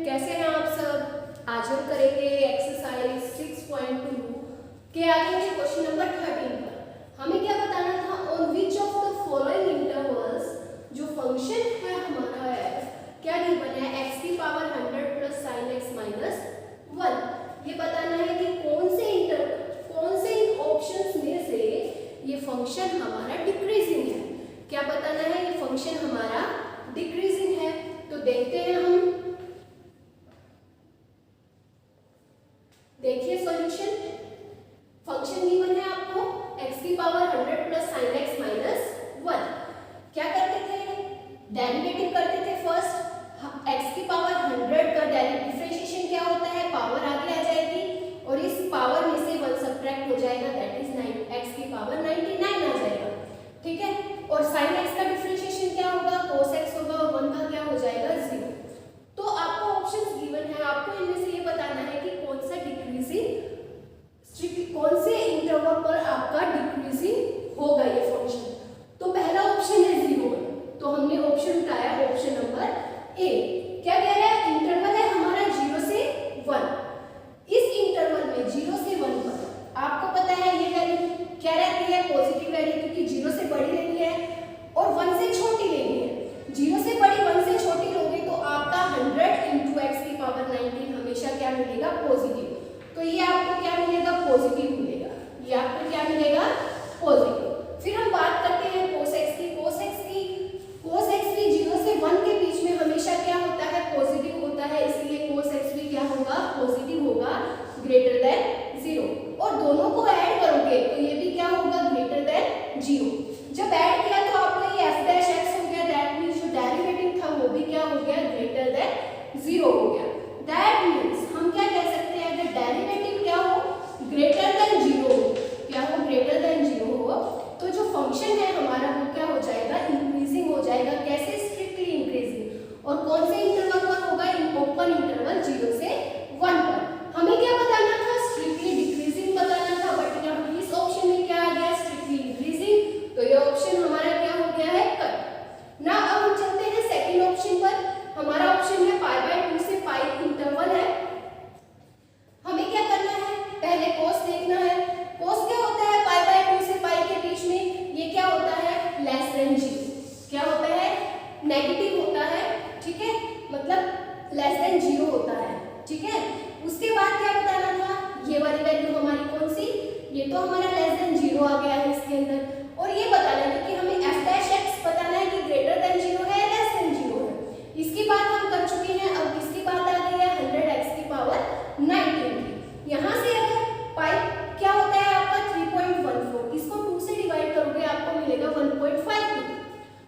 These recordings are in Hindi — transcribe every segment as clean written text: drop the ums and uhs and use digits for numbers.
कैसे हैं आप सब। आज हम करेंगे एक्सरसाइज 6.2 के आगे के क्वेश्चन नंबर 13 पर। हमें क्या बताना था, on which of the following intervals, जो फंक्शन है हमारा f क्या गिवन है, x की power 100 plus sin x minus 1। ये बताना है कि कौन से इन ऑप्शंस में से ये फंक्शन हमारा डिक्रीजिंग है। क्या बताना है, ये फंक्शन हमारा डिक्रीजिंग है। तो देखते हैं हम, देखिए सॉल्यूशन। फंक्शन गिवन है आपको x की power 100 plus sin x minus 1। क्या करते थे, डेरिवेटिव करते थे फर्स्ट। x की पावर 100 का डिफरेंशिएशन क्या होता है, पावर आगे आ जाएगी और इस पावर में से 1 सब्ट्रैक्ट हो जाएगा, दैट इज 9, x की पावर 99 आ जाएगा। ठीक है, और sin x का डिफरेंशिएशन क्या होगा, cos x होगा और 1 का क्या हो जाएगा, 0। तो आपको ऑप्शंस गिवन है, आपको इनमें से ये बताना है कि कौन सा डिक्रीजिंग, कौन से इंटरवल पर आपका डिक्रीजिंग होगा ये फंक्शन। तो पहला ऑप्शन है 0, तो हमने ऑप्शन उठाया ऑप्शन नंबर ए। क्या कह रहा है, इंटरवल है हमारा 0 से 1। इस इंटरवल में 0 से 1 पर आपको पता है ये वैल्यू क्या रहती है, पॉजिटिव वैल्यू, क्योंकि 0 से बड़ी लेनी है और 1 से छोटी लेनी है। 0 से बड़ी 1 से छोटी लोगे तो आपका 100 इंटू एक्स की पावर 19 हमेशा क्या मिलेगा, पॉजिटिव। तो ये आपको क्या मिलेगा, पॉजिटिव मिलेगा। ये आपको क्या मिलेगा, पॉजिटिव। फिर हम बात करते हैं cos x की। cos x भी 0 से 1 के बीच में हमेशा क्या होता है, पॉजिटिव होता है, इसलिए cos x भी क्या होगा, पॉजिटिव होगा, ग्रेटर देन 0। और दोनों को ऐड करोगे तो ये भी क्या होगा, ग्रेटर देन 0। जब ऐड किया तो आपको ये f डैश x हो गया, दैट मींस जो डेरिवेटिव था वो भी क्या हो गया, ग्रेटर देन 0 हो गया। दैट मींस हम क्या कह सकते हैं, अगर डेरिवेटिव क्या हो, ग्रेटर देन 0 हो, क्या हो, ग्रेटर देन 0 हो, तो जो फंक्शन है हमारा वो क्या हो जाएगा, इंक्रीजिंग हो जाएगा। कैसे, स्ट्रिक्टली इंक्रीजिंग। और कौन से इंटरवल पर होगा, ओपन इंटरवल 0 से 1 पर। हमें क्या बताना था, स्ट्रिक्टली डिक्रीजिंग बताना था, बट यहाँ इस ऑप्शन में क्या आ गया, स्ट्रिक्टली इंक्रीजिंग। तो ये ऑप्शन हमारा क्या हो गया है, कट ना। अब हम चलते हैं सेकंड ऑप्शन पर। हमारा ऑप्शन है π/2 से π इंटरवल है। हमें क्या करना है, पहले cos देखना है। cos क्या होता है, π/2 से π के बीच में ये क्या होता है, लेस देन 0। क्या होता है, नेगेटिव होता है। ठीक है, मतलब लेस देन 0 होता है। ठीक है, उसके बाद क्या बताना था, ये वाली वैल्यू हमारी कौन सी, ये तो हमारा लेस देन 0 आ गया है इसके अंदर। और ये बताना है कि हमें f डैश x बताना है कि ग्रेटर देन 0 है, लेस देन 0 है। इसकी बात हम कर चुके हैं। अब किसकी बात आ गई है, 100x की पावर 19 की। यहाँ से अगर पाई क्या होता है आपका 3.14, इसको 2 से डिवाइड करोगे आपको मिलेगा 1.52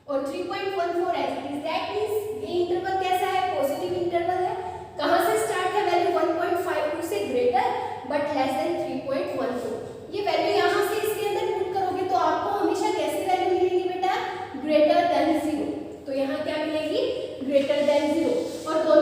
और 3.14 as it is. That means ये इंटरवल कैसा है, पॉजिटिव इंटरवल है। कहाँ से स्टार्ट है, वैल्यू 1.52 से ग्रेटर बट लेस देन 3.14। ये वैल्यू यहाँ से इसके अंदर पुट करोगे तो आपको हमेशा कैसी वैल्यू मिलेगी बेटा, ग्रेटर देन 0। तो यहाँ क्या मिलेगी, ग्रेटर देन 0। और दोनों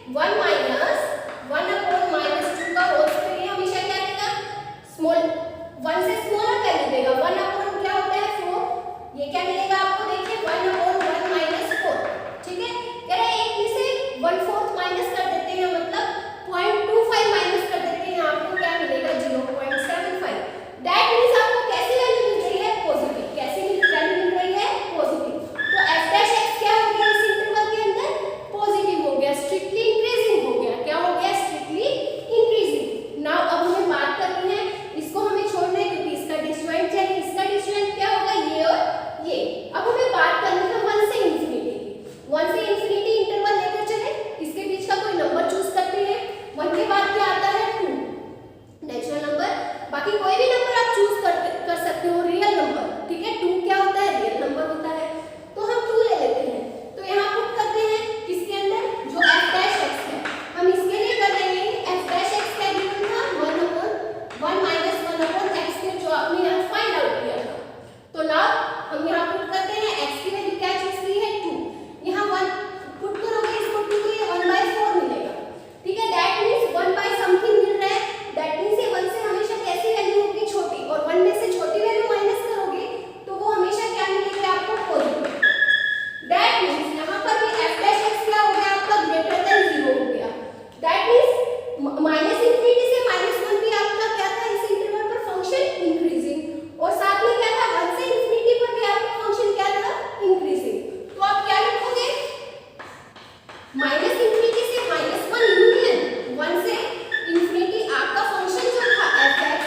1 माइनस 1 अपॉन माइनस 2 का होल स्क्वायर, ये हमेशा क्या देगा, स्मॉल 1 से स्मॉलर वैल्यू देगा। 1 अपॉन क्या होता है 4, ये क्या मिलेगा आपको, देखिए 1 अपॉन 1 माइनस 4, ठीक है। कह रहे हैं एक में से 1/4 माइनस कर देते हैं, मतलब 0.25 माइनस कर देते हैं, आपको क्या मिलेगा 0.75। दैट मींस आपको कैसी वैल्यू मिल रही है, पॉजिटिव। कैसी वैल्यू मिल रही है, पॉजिटिव। तो f डैश x क्या हो गया इस इंटरवल के अंदर, पॉजिटिव हो गया, स्ट्रिक्टली इंक्रीजिंग हो गया। क्या हो गया, स्ट्रिक्टली इंक्रीजिंग। नाउ अब हमें बात करनी है, इसको हमें छोड़ना है क्योंकि इसका डिस्जॉइंट चाहिए। इसका डिस्जॉइंट क्या होगा, ये और ये। अब हमें बात करनी है 1 से इंफिनिटी की। 1 से इंफिनिटी इंटरवल लेकर चले, इसके बीच का कोई नंबर चूज करते हैं। 1 के बाद क्या आता है 2, नेचुरल नंबर। बाकी कोई भी नंबर आप चूज कर सकते हो, रियल नंबर, ठीक है। 2 क्या होता है, रियल नंबर होता है, तो हम 2 ले लेते हैं। तो यहाँ पुट करते हैं किसके अंदर, जो f डैश x है, हम इसके लिए कर देंगे f डैश x क्या गिवन था, 1 अपॉन 1 माइनस 1 अपॉन x के, जो आपने यहाँ फाइंड आउट किया था। तो नाउ हम यहाँ पुट करते हैं x की वैल्यू क्या चूज की है 2, यहाँ 1 पुट करोगे इसको 2 तो ये 1/4 मिलेगा, ठीक है। दैट मींस 1 समथिंग मिल रहा है, दैट मींस ये 1 से हमेशा कैसी वैल्यू होगी, छोटी, और 1 में से छोटी वैल्यू माइनस करोगे तो वो हमेशा क्या मिलेगी आपको, पॉजिटिव। दैट मींस यहाँ पर भी f डैश x क्या हो गया आपका, ग्रेटर देन 0 हो गया। दैट मींस माइनस इंफिनिटी से -1 भी आपका क्या था इस इंटरवल पर, फंक्शन इंक्रीजिंग, और साथ में क्या था 1 से इंफिनिटी पर भी आपका फंक्शन क्या था, इंक्रीजिंग। तो आप क्या लिखोगे, माइनस इंफिनिटी से -1 यूनियन 1 से इंफिनिटी, आपका फंक्शन जो था f(x)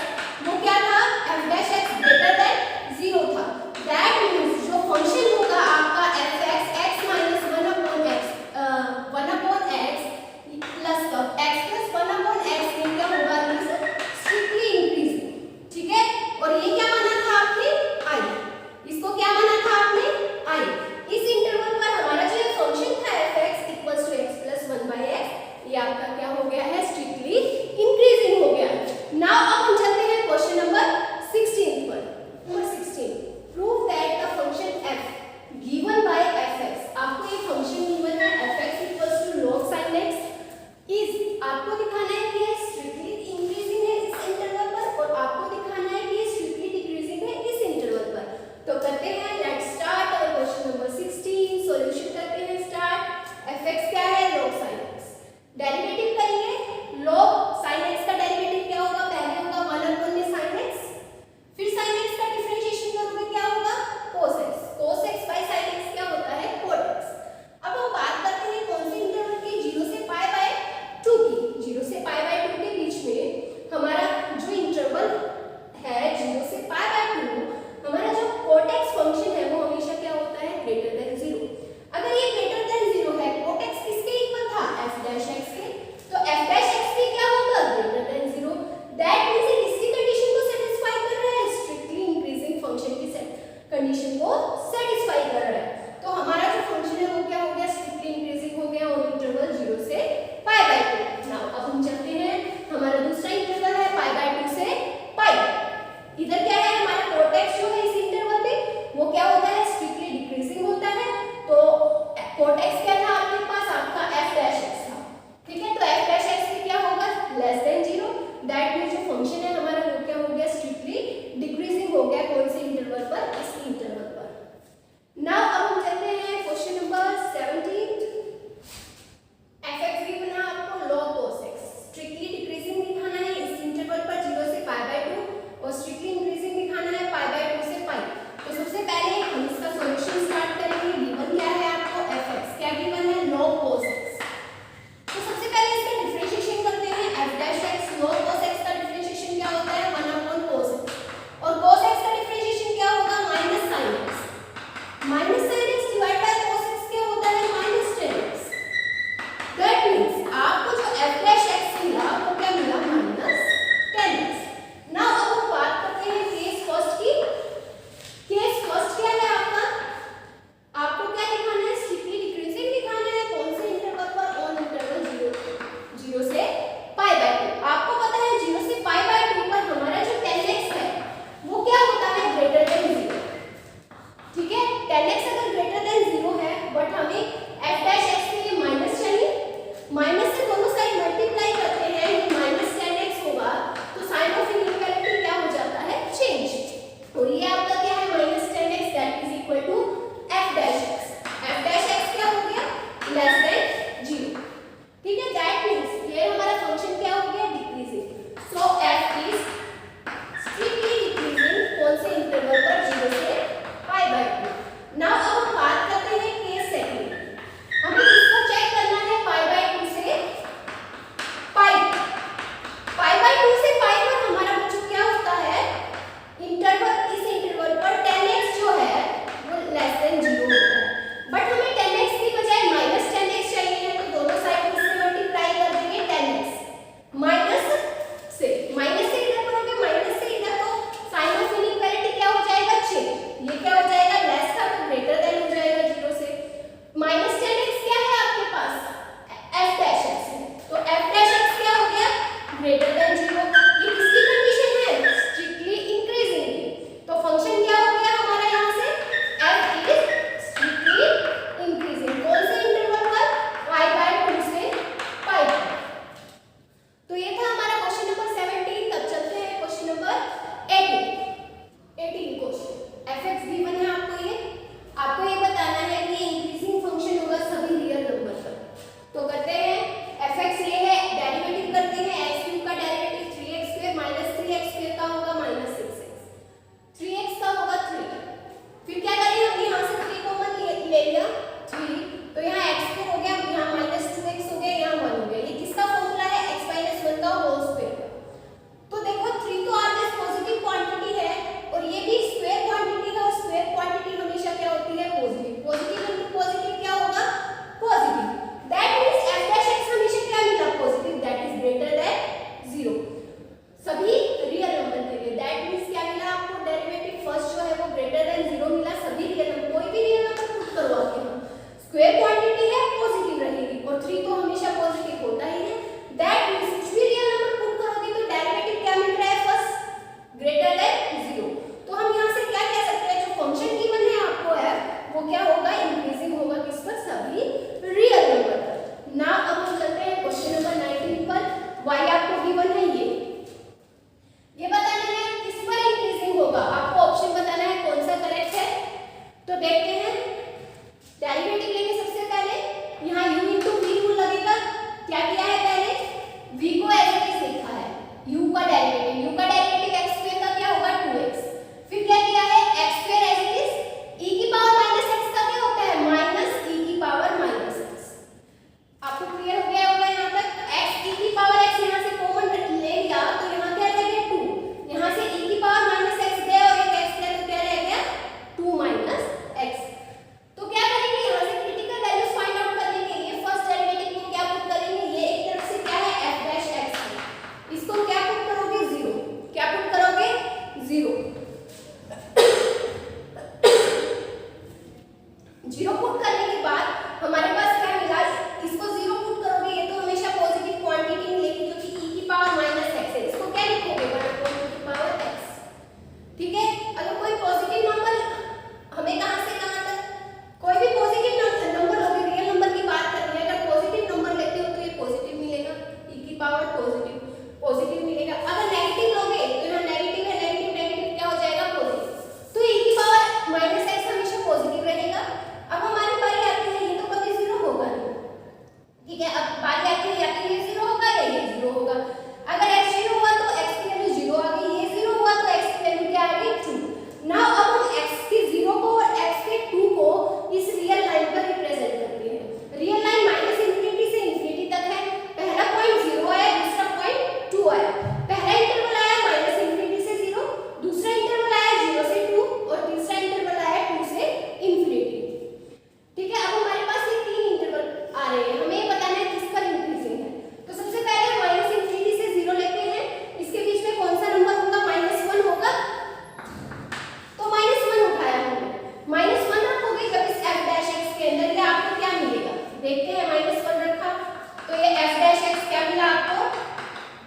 वो क्या था, f dash x greater than 0 था। दैट मींस जो फंक्शन होगा आपका f(x) x minus 1 upon x, 1 upon x plus x plus 1 upon x में क्या होगा, इज स्ट्रिक्टली इंक्रीजिंग, ठीक है। और ये क्या माना था आपने, i, इसको क्या माना था आपने, i। इस इंटरवल पर हमारा जो फंक्शन था f(x) = x प्लस 1/x, ये आपका क्या हो गया है, स्ट्रिक्टली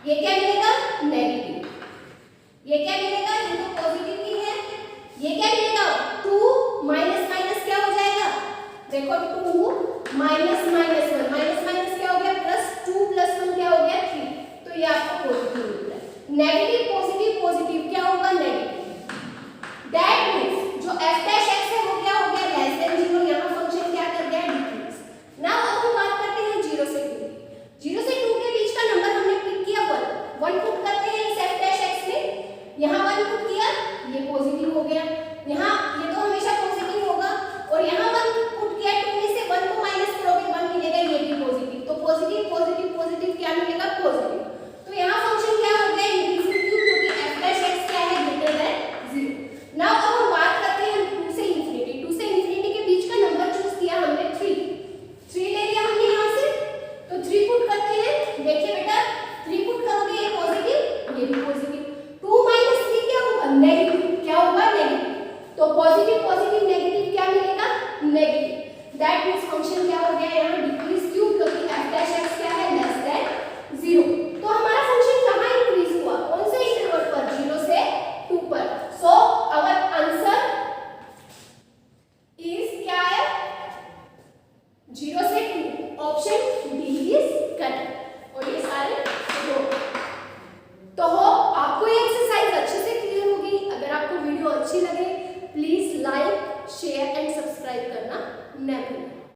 ये क्या मिलेगा नेगेटिव, ये क्या मिलेगा ये तो पॉजिटिव ही है, ये क्या मिलेगा 2 माइनस माइनस क्या हो जाएगा देखो 2 माइनस माइनस 1 माइनस माइनस क्या हो गया प्लस 2 प्लस 1 क्या हो गया 3, तो ये आपको पॉजिटिव मिल रहा है। नेगेटिव पॉजिटिव पॉजिटिव क्या होगा नेगेटिव, दैट मींस जो f डैश x है वो क्या हो गया लेस देन 0, यहां फंक्शन क्या कर गया डिक्रीज। नाउ अब हम बात करते हैं 0 से 2, 0 से 2 के बीच का नंबर हमने पिक किया 1 पुट करते हैं इस f डैश x में, यहां 1 पुट किया ये पॉजिटिव हो गया, यहां ये तो हमेशा पॉजिटिव होगा और यहां 1 पुट किया 2 में से 1 को माइनस करोगे 1 मिलेगा ये भी पॉजिटिव, तो पॉजिटिव पॉजिटिव पॉजिटिव क्या मिलेगा पॉजिटिव, तो यहां फंक्शन क्या हो गया इंक्रीजिंग क्यों क्योंकि f डैश x क्या है ग्रेटर देन 0। नाउ अब हम बात करते हैं 2 से इंफिनिटी के बीच का नंबर चूज किया हमने 3 ले लिया हमने यहां से, तो 3 पुट करते हैं, देखिए बेटा 3 पुट करोगे ये पॉजिटिव ये भी पॉजिटिव, 2 माइनस 3 क्या होगा नेगेटिव, क्या होगा नेगेटिव, तो पॉजिटिव पॉजिटिव नेगेटिव क्या मिलेगा नेगेटिव, दैट मींस फंक्शन क्या हो गया यहां डिक्रीज क्यों क्योंकि f डैश x क्या है लेस देन 0, तो हमारा फंक्शन कहां इंक्रीज हुआ कौन से इंटरवल पर 0 से 2 पर, सो आवर आंसर इज क्या है 0 से 2, ऑप्शन डी इज करेक्ट। और ये सारे दो, तो हो आपको ये एक्सरसाइज अच्छे से क्लियर होगी। अगर आपको वीडियो अच्छी लगे please like share and subscribe करना न भूलें।